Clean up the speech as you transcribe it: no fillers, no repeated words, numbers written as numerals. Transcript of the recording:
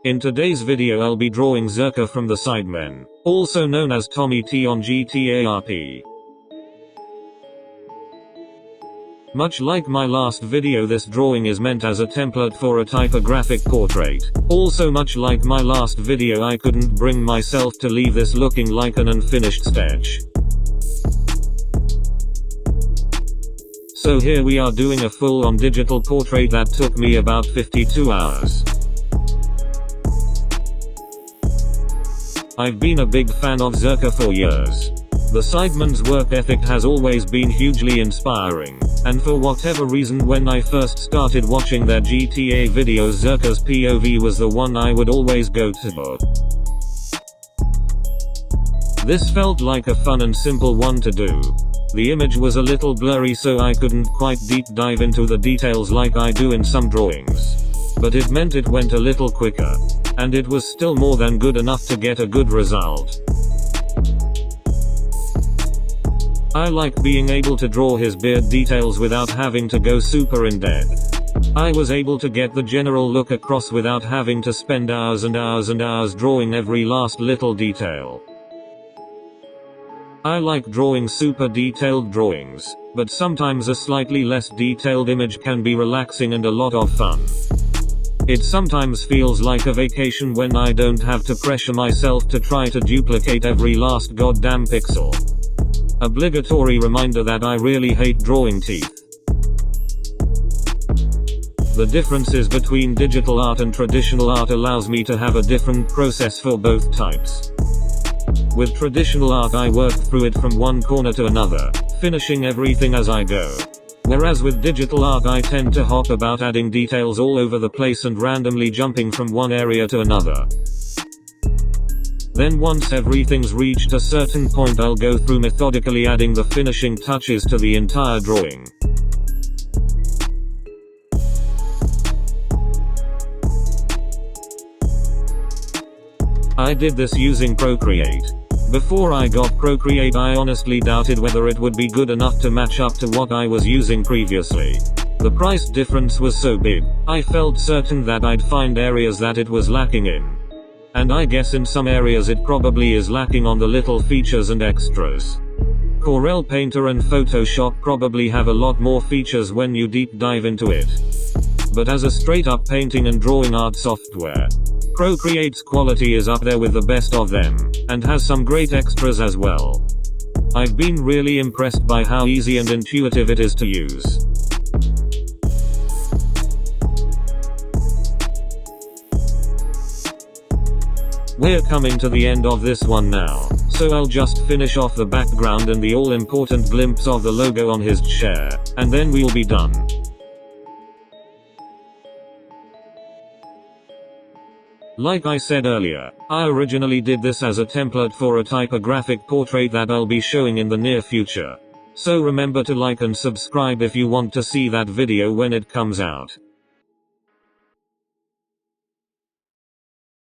In today's video I'll be drawing Zerkaa from the Sidemen, also known as Tommy T on GTA RP. Much like my last video, this drawing is meant as a template for a typographic portrait. Also much like my last video, I couldn't bring myself to leave this looking like an unfinished sketch. So here we are doing a full-on digital portrait that took me about 52 hours. I've been a big fan of Zerkaa for years. The Sidemen's work ethic has always been hugely inspiring, and for whatever reason when I first started watching their GTA videos, Zerkaa's POV was the one I would always go to. This felt like a fun and simple one to do. The image was a little blurry, so I couldn't quite deep dive into the details like I do in some drawings. But it meant it went a little quicker. And it was still more than good enough to get a good result. I like being able to draw his beard details without having to go super in depth. I was able to get the general look across without having to spend hours and hours and hours drawing every last little detail. I like drawing super detailed drawings, but sometimes a slightly less detailed image can be relaxing and a lot of fun. It sometimes feels like a vacation when I don't have to pressure myself to try to duplicate every last goddamn pixel. Obligatory reminder that I really hate drawing teeth. The differences between digital art and traditional art allows me to have a different process for both types. With traditional art I work through it from one corner to another, finishing everything as I go. Whereas with digital art I tend to hop about, adding details all over the place and randomly jumping from one area to another. Then once everything's reached a certain point I'll go through methodically adding the finishing touches to the entire drawing. I did this using Procreate. Before I got Procreate I honestly doubted whether it would be good enough to match up to what I was using previously. The price difference was so big, I felt certain that I'd find areas that it was lacking in. And I guess in some areas it probably is lacking on the little features and extras. Corel Painter and Photoshop probably have a lot more features when you deep dive into it. But as a straight up painting and drawing art software, Procreate's quality is up there with the best of them, and has some great extras as well. I've been really impressed by how easy and intuitive it is to use. We're coming to the end of this one now, so I'll just finish off the background and the all-important glimpse of the logo on his chair, and then we'll be done. Like I said earlier, I originally did this as a template for a typographic portrait that I'll be showing in the near future. So remember to like and subscribe if you want to see that video when it comes out.